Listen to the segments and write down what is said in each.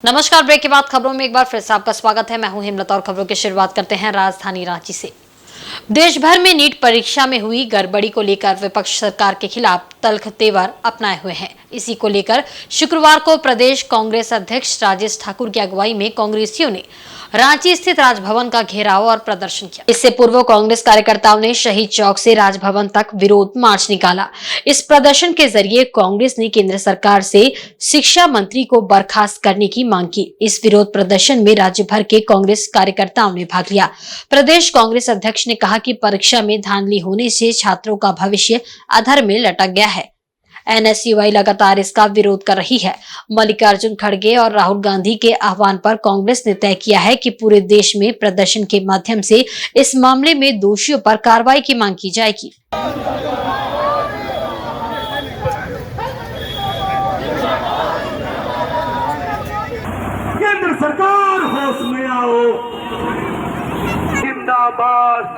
नमस्कार। ब्रेक के बाद खबरों में एक बार फिर से आपका स्वागत है। मैं हूं हिमलता और खबरों की शुरुआत करते हैं राजधानी रांची से। देश भर में नीट परीक्षा में हुई गड़बड़ी को लेकर विपक्ष सरकार के खिलाफ तल्ख तेवर अपनाए हुए हैं। इसी को लेकर शुक्रवार को प्रदेश कांग्रेस अध्यक्ष राजेश ठाकुर की अगुवाई में कांग्रेसियों ने रांची स्थित राजभवन का घेराव और प्रदर्शन किया। इससे पूर्व कांग्रेस कार्यकर्ताओं ने शहीद चौक से राजभवन तक विरोध मार्च निकाला। इस प्रदर्शन के जरिए कांग्रेस ने केंद्र सरकार से शिक्षा मंत्री को बर्खास्त करने की मांग की। इस विरोध प्रदर्शन में राज्य भर के कांग्रेस कार्यकर्ताओं ने भाग लिया। प्रदेश कांग्रेस अध्यक्ष ने कहा कि परीक्षा में धांधली होने से छात्रों का भविष्य अधर में लटक गया है। एनएसयूआई लगातार इसका विरोध कर रही है। मल्लिकार्जुन खड़गे और राहुल गांधी के आह्वान पर कांग्रेस ने तय किया है कि पूरे देश में प्रदर्शन के माध्यम से इस मामले में दोषियों पर कार्रवाई की मांग की जाएगी। केंद्र सरकार होश में आओ, जिंदाबाद।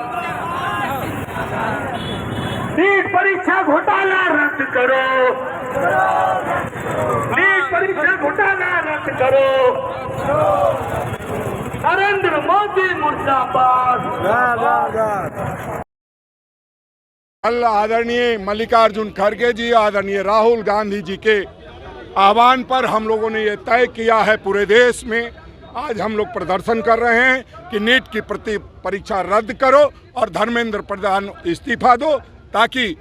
नीट परीक्षा घोटाला रद्द करो, नीट परीक्षा घोटाला रद्द करो। नरेंद्र मोदी मुर्दाबाद। कल आदरणीय मल्लिकार्जुन खड़गे जी, आदरणीय राहुल गांधी जी के आह्वान पर हम लोगों ने ये तय किया है, पूरे देश में आज हम लोग प्रदर्शन कर रहे हैं कि नीट की परीक्षा रद्द करो और धर्मेंद्र प्रधान इस्तीफा दो, ताकि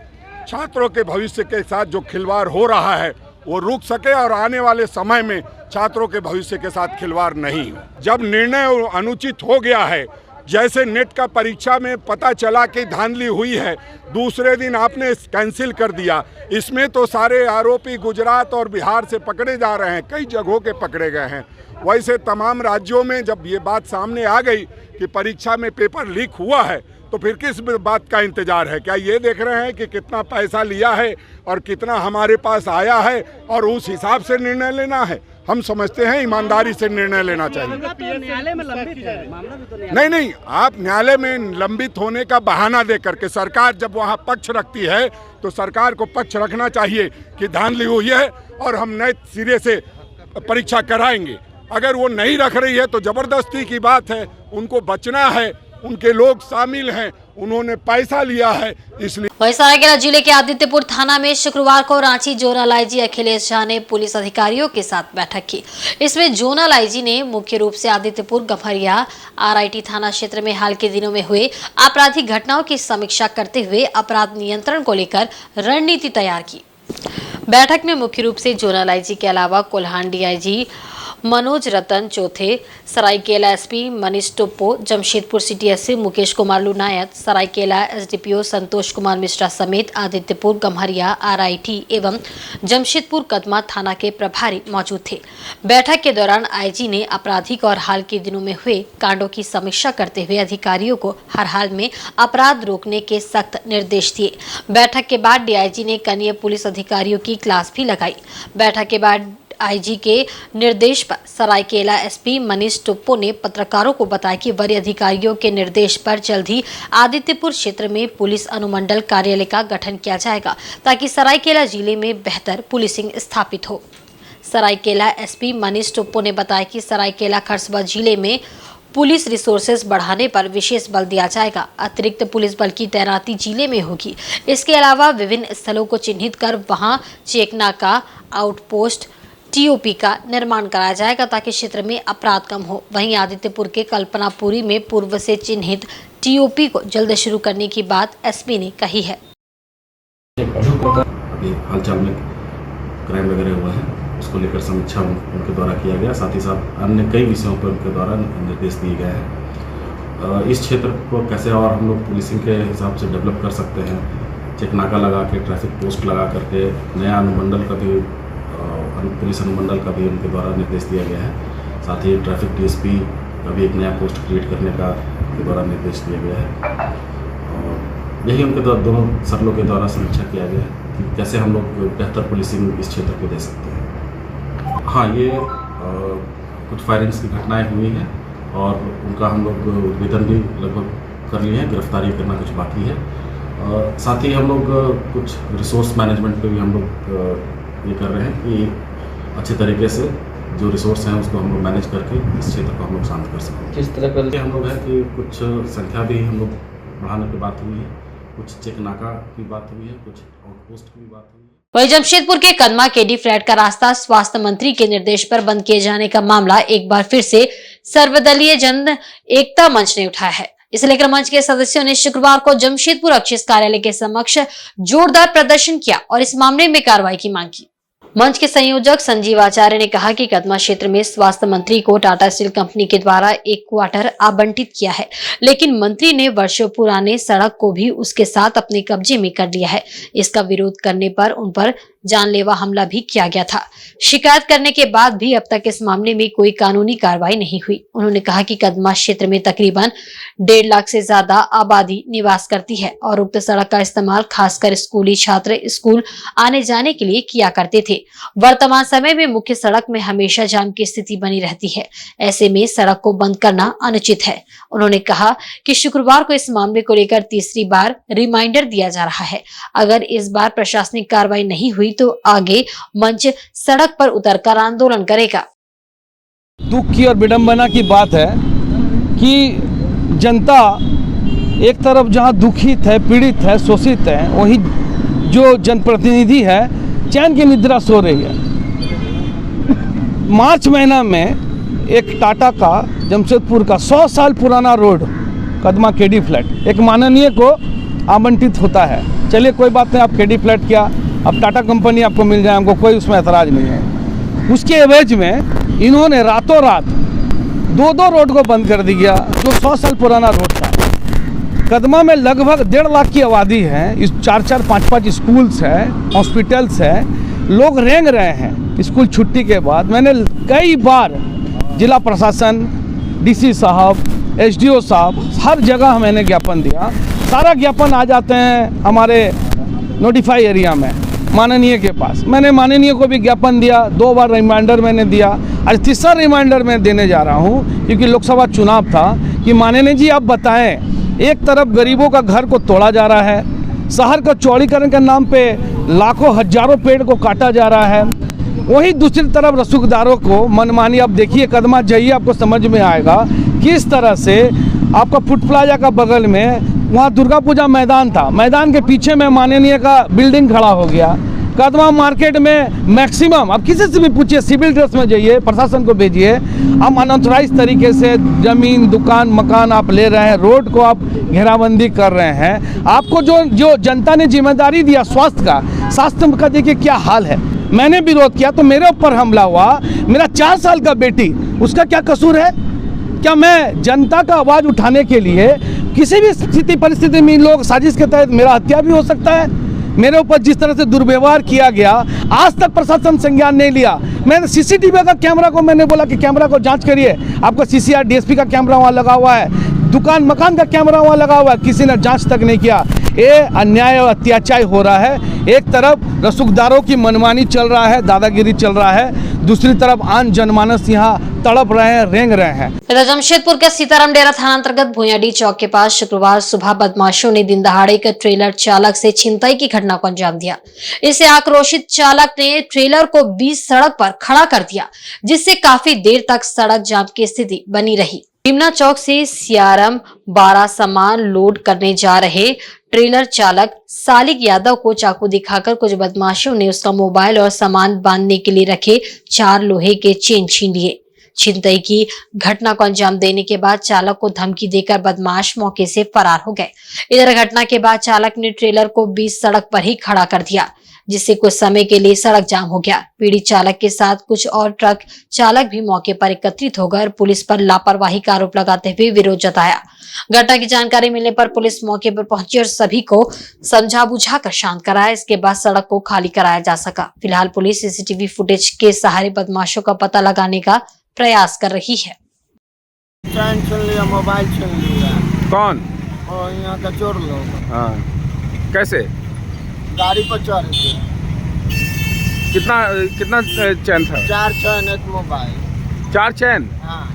छात्रों के भविष्य के साथ जो खिलवाड़ हो रहा है वो रुक सके और आने वाले समय में छात्रों के भविष्य के साथ खिलवाड़ नहीं हो। जब निर्णय अनुचित हो गया है, जैसे नेट का परीक्षा में पता चला कि धांधली हुई है, दूसरे दिन आपने कैंसिल कर दिया। इसमें तो सारे आरोपी गुजरात और बिहार से पकड़े जा रहे हैं, कई जगहों के पकड़े गए हैं। वैसे तमाम राज्यों में जब ये बात सामने आ गई कि परीक्षा में पेपर लीक हुआ है, तो फिर किस बात का इंतजार है? क्या ये देख रहे हैं कि कितना पैसा लिया है और कितना हमारे पास आया है और उस हिसाब से निर्णय लेना है? हम समझते हैं ईमानदारी से निर्णय लेना चाहिए। न्यायालय में लंबित है मामला भी तो नहीं, आप न्यायालय में लंबित होने का बहाना दे करके, सरकार जब वहाँ पक्ष रखती है तो सरकार को पक्ष रखना चाहिए कि धांधली हुई है और हम नए सिरे से परीक्षा कराएंगे। अगर वो नहीं रख रही है तो जबरदस्ती की बात है, उनको बचना है, उनके लोग शामिल हैं, उन्होंने पैसा लिया है, इसलिए। वहीं सरायकेला जिले के आदित्यपुर थाना में शुक्रवार को रांची जोनल आईजी अखिलेश झा ने पुलिस अधिकारियों के साथ बैठक की। इसमें जोनल आईजी ने मुख्य रूप से आदित्यपुर, गम्हरिया, आरआईटी थाना क्षेत्र में हाल के दिनों में हुए आपराधिक घटनाओं की समीक्षा करते हुए अपराध नियंत्रण को लेकर रणनीति तैयार की। बैठक में मुख्य रूप से जोनल आईजी के अलावा Kolhan DIG Manoj Ratan Chouthe, Saraikela SP Manish Toppo, Jamshedpur city SP Mukesh Kumar Lunayat, Saraikela SDPO Santosh Kumar Mishra समेत आदित्यपुर, गम्हरिया, आरआईटी एवं जमशेदपुर कदमा थाना के प्रभारी मौजूद थे। बैठक के दौरान आईजी ने आपराधिक और हाल के दिनों में हुए कांडों की समीक्षा करते हुए अधिकारियों को हर हाल में अपराध रोकने के सख्त निर्देश दिए। बैठक के बाद डीआईजी ने कनीय पुलिस अधिकारियों की क्लास भी लगाई। बैठक के बाद आईजी के निर्देश पर सरायकेला एसपी मनीष टोप्पो ने पत्रकारों को बताया कि वरीय अधिकारियों के निर्देश पर जल्द ही आदित्यपुर क्षेत्र में पुलिस अनुमंडल कार्यालय का गठन किया जाएगा, ताकि सरायकेला जिले में बेहतर पुलिसिंग स्थापित हो। सरायकेला एसपी मनीष टोप्पो ने बताया कि सरायकेला खरसवा जिले में पुलिस रिसोर्सेज बढ़ाने पर विशेष बल दिया जाएगा। अतिरिक्त पुलिस बल की तैनाती जिले में होगी। इसके अलावा विभिन्न स्थलों को चिन्हित कर वहां चेकनाका, आउटपोस्ट, टीओपी का निर्माण कराया जाएगा, ताकि क्षेत्र में अपराध कम हो। वहीं आदित्यपुर के कल्पनापुरी में पूर्व से चिन्हित टीओपी को जल्द शुरू करने की बात एसपी ने कही है। अभी हालचाल में क्राइम वगैरह हुआ है, उसको लेकर समीक्षा उनके द्वारा किया गया। साथ ही साथ अन्य कई विषयों पर उनके द्वारा निर्देश दिए गए हैं। इस क्षेत्र को कैसे और हम लोग पुलिसिंग के हिसाब से डेवलप कर सकते हैं, चेक नाका लगा के, ट्रैफिक पोस्ट लगा करके, नया अनुमंडल का भी पुलिस अनुमंडल का भी उनके द्वारा निर्देश दिया गया है। साथ ही ट्रैफिक डीएसपी का भी एक नया पोस्ट क्रिएट करने का उनके द्वारा निर्देश दिया गया है। और यही उनके द्वारा दोनों सरलों के द्वारा समीक्षा किया गया है कि कैसे हम लोग बेहतर पुलिसिंग इस क्षेत्र को दे सकते हैं। हाँ, ये कुछ फायरिंग्स की घटनाएं हुई हैं और उनका हम लोग उद्भेदन भी लगभग कर लिए हैं, गिरफ्तारी करना कुछ बाकी है। साथ ही हम लोग कुछ रिसोर्स मैनेजमेंट पे भी हम लोग ये कर रहे हैं कि अच्छे तरीके से जो रिसोर्स हैं उसको हम लोग मैनेज करके इस क्षेत्र को हम लोग शांत कर सकें। किस तरह का हम लोग है कि कुछ संख्या भी हम लोग बढ़ाने की बात हुई है, कुछ चेक नाका की बात हुई है, कुछ आउटपोस्ट की भी बात हुई है। वहीं जमशेदपुर के कदमा केडी फ्लैट का रास्ता स्वास्थ्य मंत्री के निर्देश पर बंद किए जाने का मामला एक बार फिर से सर्वदलीय जन एकता मंच ने उठाया है। इसे लेकर मंच के सदस्यों ने शुक्रवार को जमशेदपुर एक्साइज कार्यालय के समक्ष जोरदार प्रदर्शन किया और इस मामले में कार्रवाई की मांग की। मंच के संयोजक संजीव आचार्य ने कहा कि कदमा क्षेत्र में स्वास्थ्य मंत्री को टाटा स्टील कंपनी के द्वारा एक क्वार्टर आवंटित किया है, लेकिन मंत्री ने वर्षों पुराने सड़क को भी उसके साथ अपने कब्जे में कर लिया है। इसका विरोध करने पर उन पर जानलेवा हमला भी किया गया था। शिकायत करने के बाद भी अब तक इस मामले में कोई कानूनी कार्रवाई नहीं हुई। उन्होंने कहा कि कदमा क्षेत्र में तकरीबन 1.5 लाख से ज्यादा आबादी निवास करती है और उक्त सड़क का इस्तेमाल खासकर स्कूली छात्र स्कूल आने जाने के लिए किया करते थे। वर्तमान समय में मुख्य सड़क में हमेशा जाम की स्थिति बनी रहती है। ऐसे में सड़क को बंद करना अनुचित है। उन्होंने कहा कि शुक्रवार को इस मामले को लेकर तीसरी बार रिमाइंडर दिया जा रहा है। अगर इस बार प्रशासनिक कार्रवाई नहीं हुई तो आगे मंच सड़क पर उतरकर आंदोलन करेगा। दुख की और विडंबना की बात है कि जनता एक तरफ जहां दुखित है, पीड़ित है, शोषित है, वहीं जो जनप्रतिनिधि है चैन की निद्रा सो रही है। मार्च महीना में एक टाटा का जमशेदपुर का 100 साल पुराना रोड कदमा केडी फ्लैट एक माननीय को आवंटित होता है। चलिए कोई बात नहीं, आप केडी फ्लैट किया, अब टाटा कंपनी आपको मिल जाए, हमको कोई उसमें ऐतराज नहीं है। उसके एवज में इन्होंने रातों रात 2 रोड को बंद कर दिया जो 100 साल पुराना रोड था। कदमा में लगभग 1.5 लाख की आबादी है, इस 4-4, 5-5 स्कूल्स है, हॉस्पिटल्स है, लोग रेंग रहे हैं स्कूल छुट्टी के बाद। मैंने कई बार जिला प्रशासन, डीसी साहब, एसडीओ साहब, हर जगह मैंने ज्ञापन दिया। सारा ज्ञापन आ जाते हैं हमारे नोटिफाई एरिया में माननीय के पास। मैंने माननीय को भी ज्ञापन दिया, 2 बार रिमाइंडर मैंने दिया, आज तीसरा रिमाइंडर मैं देने जा रहा हूँ क्योंकि लोकसभा चुनाव था कि माननीय जी आप बताएं, एक तरफ गरीबों का घर को तोड़ा जा रहा है, शहर का चौड़ीकरण के नाम पे लाखों हजारों पेड़ को काटा जा रहा है, वहीं दूसरी तरफ रसूखदारों को मनमानी। आप देखिए कदमा जाइए आपको समझ में आएगा किस तरह से आपका फुट प्लाजा का बगल में वहाँ दुर्गा पूजा मैदान था, मैदान के पीछे में माननीय का बिल्डिंग खड़ा हो गया। कदमा मार्केट में मैक्सिमम आप किसी से भी पूछिए, सिविल ड्रेस में जाइए, प्रशासन को भेजिए, हम अनऑथराइज तरीके से जमीन, दुकान, मकान आप ले रहे हैं, रोड को आप घेराबंदी कर रहे हैं। आपको जो जनता ने जिम्मेदारी दिया स्वास्थ्य का देखिए क्या हाल है। मैंने विरोध किया तो मेरे ऊपर हमला हुआ। मेरा 4 साल का बेटी, उसका क्या कसूर है? क्या मैं जनता का आवाज़ उठाने के लिए किसी भी स्थिति परिस्थिति में इन लोग साजिश के तहत मेरा हत्या भी हो सकता है? मेरे ऊपर जिस तरह से दुर्व्यवहार किया गया, आज तक प्रशासन संज्ञान नहीं लिया। मैंने सीसीटीवी का कैमरा को मैंने बोला कि कैमरा को जांच करिए, आपका सीसीआर डीएसपी का कैमरा वहाँ लगा हुआ है, दुकान मकान का कैमरा वहाँ लगा हुआ है, किसी ने जांच तक नहीं किया। ये अन्याय और अत्याचार हो रहा है। एक तरफ रसूखदारों की मनमानी चल रहा है, दादागिरी चल रहा है, दूसरी तरफ आम जनमानस यहाँ तड़प रहे हैं, रेंग रहे हैं। इधर जमशेदपुर के सीताराम डेरा थाना अंतर्गत भुयाडी चौक के पास शुक्रवार सुबह बदमाशों ने दिन दहाड़े एक ट्रेलर चालक से छिनताई की घटना को अंजाम दिया। इससे आक्रोशित चालक ने ट्रेलर को बीच सड़क पर खड़ा कर दिया, जिससे काफी देर तक सड़क जाम की स्थिति बनी रही। भीमना चौक से सियाराम 12 सामान लोड करने जा रहे ट्रेलर चालक सालिक यादव को चाकू दिखाकर कुछ बदमाशों ने उसका मोबाइल और सामान बांधने के लिए रखे 4 लोहे के चेन छीन लिए। छिनतई की घटना को अंजाम देने के बाद चालक को धमकी देकर बदमाश मौके से फरार हो गए। इधर घटना के बाद चालक ने ट्रेलर को बीच सड़क पर ही खड़ा कर दिया, जिससे कुछ समय के लिए सड़क जाम हो गया। पीड़ित चालक के साथ कुछ और ट्रक चालक भी मौके पर एकत्रित होकर पुलिस पर लापरवाही का आरोप लगाते हुए विरोध जताया। घटना की जानकारी मिलने पर पुलिस मौके पर पहुंची और सभी को समझा बुझा कर शांत कराया। इसके बाद सड़क को खाली कराया जा सका। फिलहाल पुलिस सीसीटीवी फुटेज के सहारे बदमाशों का पता लगाने का प्रयास कर रही है। चैन छीन लिया, मोबाइल छीन लिया। कौन? और यहाँ का चोर लोग। हाँ, कैसे? गाड़ी पर चढ़ के। कितना चैन था? 4 चैन, 1 मोबाइल। 4 चैन? हाँ।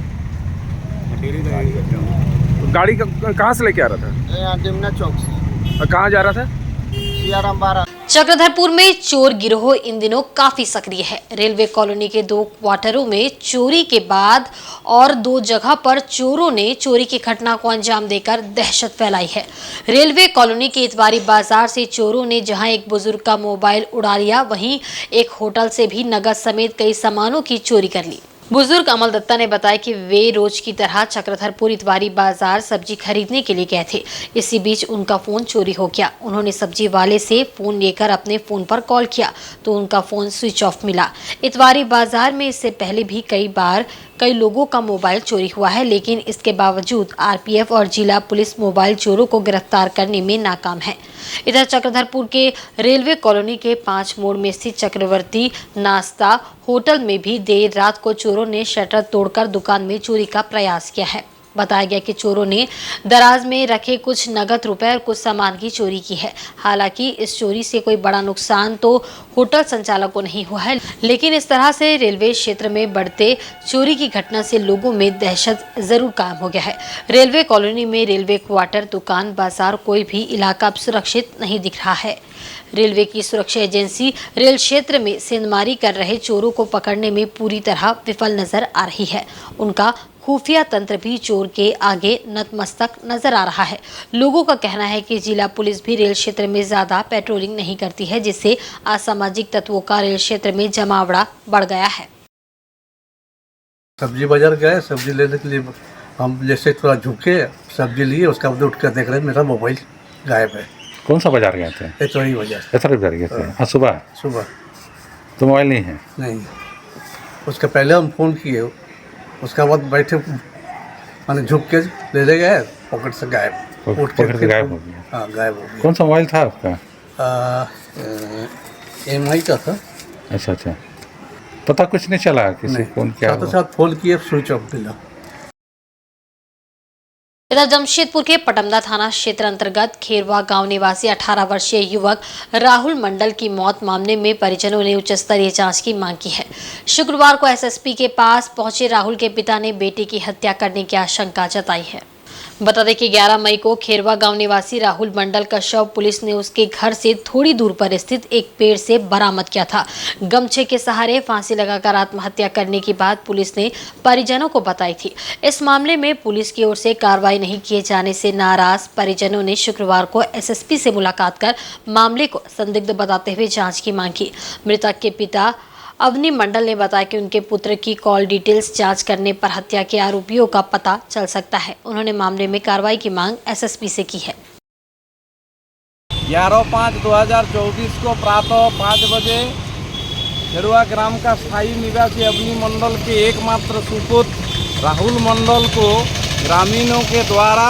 गाड़ी कहाँ से लेके आ रहा था? यहाँ भीमना चौक से। कहाँ जा रहा था? सियाराम 12। चक्रधरपुर में चोर गिरोह इन दिनों काफी सक्रिय है। रेलवे कॉलोनी के 2 क्वार्टरों में चोरी के बाद और 2 जगह पर चोरों ने चोरी की घटना को अंजाम देकर दहशत फैलाई है। रेलवे कॉलोनी के इतवारी बाजार से चोरों ने जहां एक बुजुर्ग का मोबाइल उड़ा लिया, वहीं एक होटल से भी नकद समेत कई सामानों की चोरी कर ली। बुजुर्ग अमल दत्ता ने बताया कि वे रोज की तरह चक्रधरपुर इतवारी बाजार सब्जी खरीदने के लिए गए थे। इसी बीच उनका फोन चोरी हो गया। उन्होंने सब्जी वाले से फोन लेकर अपने फोन पर कॉल किया तो उनका फोन स्विच ऑफ मिला। इतवारी बाजार में इससे पहले भी कई लोगों का मोबाइल चोरी हुआ है, लेकिन इसके बावजूद आरपीएफ और जिला पुलिस मोबाइल चोरों को गिरफ्तार करने में नाकाम है। इधर चक्रधरपुर के रेलवे कॉलोनी के 5 मोड़ में स्थित चक्रवर्ती नाश्ता होटल में भी देर रात को चोरों ने शटर तोड़कर दुकान में चोरी का प्रयास किया है। बताया गया कि चोरों ने दराज में रखे कुछ नगद रुपए और कुछ सामान की चोरी की है। हालांकि इस चोरी से कोई बड़ा नुकसान तो होटल संचालक को नहीं हुआ है, लेकिन इस तरह से रेलवे क्षेत्र में बढ़ते चोरी की घटना से लोगों में दहशत जरूर कायम हो गया है। रेलवे कॉलोनी में रेलवे क्वार्टर, दुकान, बाजार, कोई भी इलाका अब सुरक्षित नहीं दिख रहा है। रेलवे की सुरक्षा एजेंसी रेल क्षेत्र में सेंधमारी कर रहे चोरों को पकड़ने में पूरी तरह विफल नजर आ रही है। उनका खुफिया तंत्र भी चोर के आगे नतमस्तक नजर आ रहा है। लोगों का कहना है कि जिला पुलिस भी रेल क्षेत्र में ज्यादा पेट्रोलिंग नहीं करती है, जिससे असामाजिक तत्वों का रेल क्षेत्र में जमावड़ा बढ़ गया है। सब्जी बाजार गए, सब्जी लेने के लिए हम जैसे थोड़ा झुके, सब्जी लिए, उसका बाद उठ कर देख रहे मेरा मोबाइल गायब है। कौन सा बाजार गए थे? इतवारी बाजार। इतवारी बाजार गए थे? हाँ, सुबह तो मोबाइल नहीं है? नहीं, उसका पहले हम फ़ोन किए, उसका बाद बैठे मैंने झुक के ले गए, पॉकेट से गायब, पॉकेट से गायब हो गया। हाँ, गायब हो गया। कौन सा मोबाइल था आपका? MI का था। अच्छा, पता कुछ नहीं चला किसी फोन क्या? साथ फोन किए, स्विच ऑफ मिला। इधर जमशेदपुर के पटमदा थाना क्षेत्र अंतर्गत खेरवा गांव निवासी 18 वर्षीय युवक राहुल मंडल की मौत मामले में परिजनों ने उच्च स्तरीय जांच की मांग की है। शुक्रवार को एसएसपी के पास पहुंचे राहुल के पिता ने बेटे की हत्या करने की आशंका जताई है। बता दें कि 11 मई को खेरवा गांव निवासी राहुल मंडल का शव पुलिस ने उसके घर से थोड़ी दूर पर स्थित एक पेड़ से बरामद किया था। गमछे के सहारे फांसी लगाकर आत्महत्या करने की बात पुलिस ने परिजनों को बताई थी। इस मामले में पुलिस की ओर से कार्रवाई नहीं किए जाने से नाराज परिजनों ने शुक्रवार को एसएसपी से मुलाकात कर मामले को संदिग्ध बताते हुए जाँच की मांग की। मृतक के पिता अवनी मंडल ने बताया कि उनके पुत्र की कॉल डिटेल्स जांच करने पर हत्या के आरोपियों का पता चल सकता है। उन्होंने मामले में कार्रवाई की मांग एसएसपी से की है। 11/5/2024 को प्रातः 5 बजे खेरुआ ग्राम का स्थायी निवासी अवनी मंडल के एकमात्र सुपुत्र राहुल मंडल को ग्रामीणों के द्वारा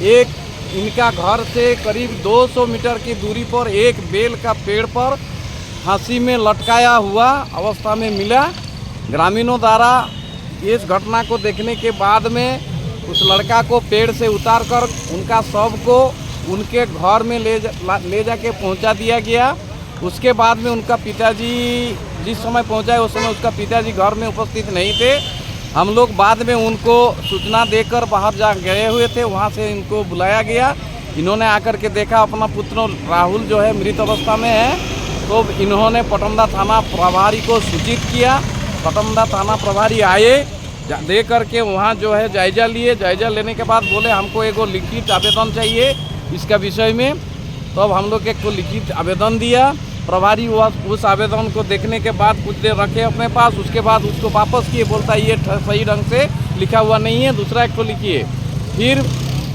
इनका घर से करीब 200 मीटर की दूरी पर एक बेल का पेड़ पर फांसी में लटकाया हुआ अवस्था में मिला। ग्रामीणों द्वारा इस घटना को देखने के बाद में उस लड़का को पेड़ से उतारकर उनका शव को उनके घर में ले जाके पहुंचा दिया गया। उसके बाद में उनका पिताजी जिस समय पहुंचा है उस समय उसका पिताजी घर में उपस्थित नहीं थे। हम लोग बाद में उनको सूचना देकर बाहर जा गए हुए थे, वहां से इनको बुलाया गया। इन्होंने आकर के देखा अपना पुत्र राहुल जो है मृत अवस्था में है, तो इन्होंने पटमदा थाना प्रभारी को सूचित किया। पटमदा थाना प्रभारी आए, दे करके वहाँ जो है जायजा लिए। जायजा लेने के बाद बोले हमको एक लिखित आवेदन चाहिए इसका विषय में। तो अब हम लोग एक को लिखित आवेदन दिया। प्रभारी उस आवेदन को देखने के बाद कुछ देर रखे अपने पास, उसके बाद उसको वापस किए, बोलता ये सही ढंग से लिखा हुआ नहीं है, दूसरा एक को लिखिए। फिर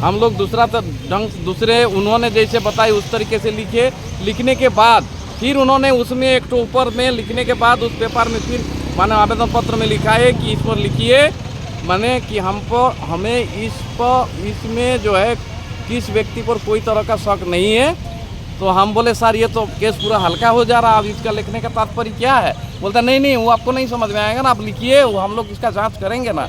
हम लोग दूसरे उन्होंने जैसे बताई उस तरीके से लिखे। लिखने के बाद फिर उन्होंने उसमें एक तो ऊपर में लिखने के बाद उस पेपर में फिर माने आवेदन पत्र में लिखा है कि इस पर लिखिए माने कि हमें इसमें जो है किस व्यक्ति पर कोई तरह का शक नहीं है। तो हम बोले सर ये तो केस पूरा हल्का हो जा रहा, अब इसका लिखने का तात्पर्य क्या है? बोलता नहीं वो आपको नहीं समझ में आएगा ना, आप लिखिए, वो हम लोग इसका जाँच करेंगे ना।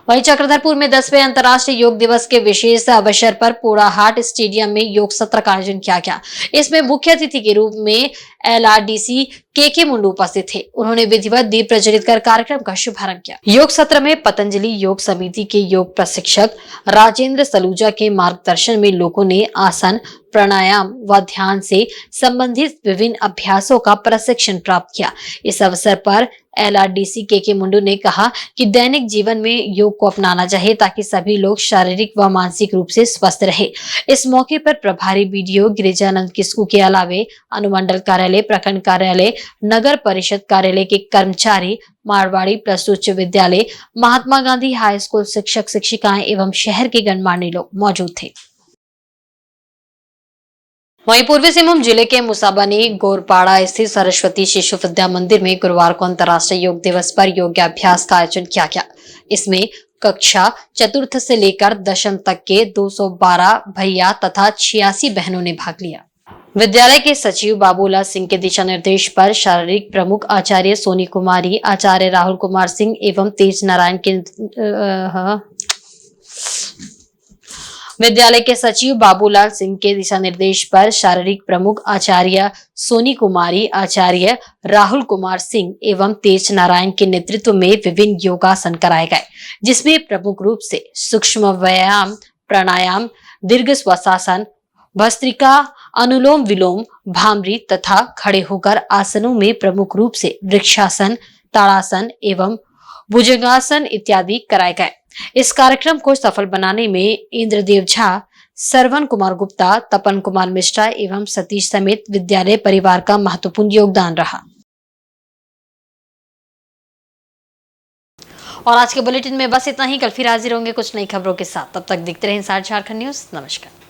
वहीं चक्रधरपुर में 10वें अंतर्राष्ट्रीय योग दिवस के विशेष अवसर पर पोड़ाहाट स्टेडियम में योग सत्र का आयोजन किया गया। इसमें मुख्य अतिथि के रूप में LRDC के मुंडू उपस्थित थे। उन्होंने विधिवत दीप प्रज्वलित कर कार्यक्रम का शुभारंभ किया। योग सत्र में पतंजलि योग समिति के योग प्रशिक्षक राजेंद्र सलूजा के मार्गदर्शन में लोगों ने आसन, प्राणायाम व ध्यान से संबंधित विभिन्न अभ्यासों का प्रशिक्षण प्राप्त किया। इस अवसर पर LRDC के मुंडू ने कहा कि दैनिक जीवन में योग को अपनाना चाहिए ताकि सभी लोग शारीरिक व मानसिक रूप से स्वस्थ रहे। इस मौके पर प्रभारी BDO गिरिजानंद किस्कू के अलावे अनुमंडल कार्यालय, प्रखंड कार्यालय, नगर परिषद कार्यालय के कर्मचारी, मारवाड़ी प्लस उच्च विद्यालय, महात्मा गांधी हाई स्कूल शिक्षक शिक्षिकाएं एवं शहर के गणमान्य लोग मौजूद थे। वहीं पूर्वी सिंहभूम जिले के मुसाबनी गोरपाड़ा स्थित सरस्वती शिशु विद्या मंदिर में गुरुवार को अंतर्राष्ट्रीय योग दिवस पर योगाभ्यास का आयोजन किया गया। इसमें कक्षा चतुर्थ से लेकर दशम तक के 212 भैया तथा 86 बहनों ने भाग लिया। विद्यालय के सचिव बाबूलाल सिंह के दिशा निर्देश पर शारीरिक प्रमुख आचार्य सोनी कुमारी, आचार्य राहुल कुमार सिंह एवं तेज नारायण के विद्यालय के सचिव बाबूलाल सिंह के दिशा निर्देश पर शारीरिक प्रमुख आचार्य सोनी कुमारी, आचार्य राहुल कुमार सिंह एवं तेज नारायण के नेतृत्व में विभिन्न योगासन कराए गए, जिसमें प्रमुख रूप से सूक्ष्म व्यायाम, प्राणायाम, दीर्घ श्वासासन, भस्त्रिका, अनुलोम विलोम, भामरी तथा खड़े होकर आसनों में प्रमुख रूप से वृक्षासन, ताड़ासन एवं भुजंगासन इत्यादि कराए गए। इस कार्यक्रम को सफल बनाने में इंद्रदेव झा, सरवन कुमार गुप्ता, तपन कुमार मिश्रा एवं सतीश समेत विद्यालय परिवार का महत्वपूर्ण योगदान रहा। और आज के बुलेटिन में बस इतना ही। कल फिर हाजिर होंगे कुछ नई खबरों के साथ। तब तक देखते रहें इंसाइड झारखंड न्यूज। नमस्कार।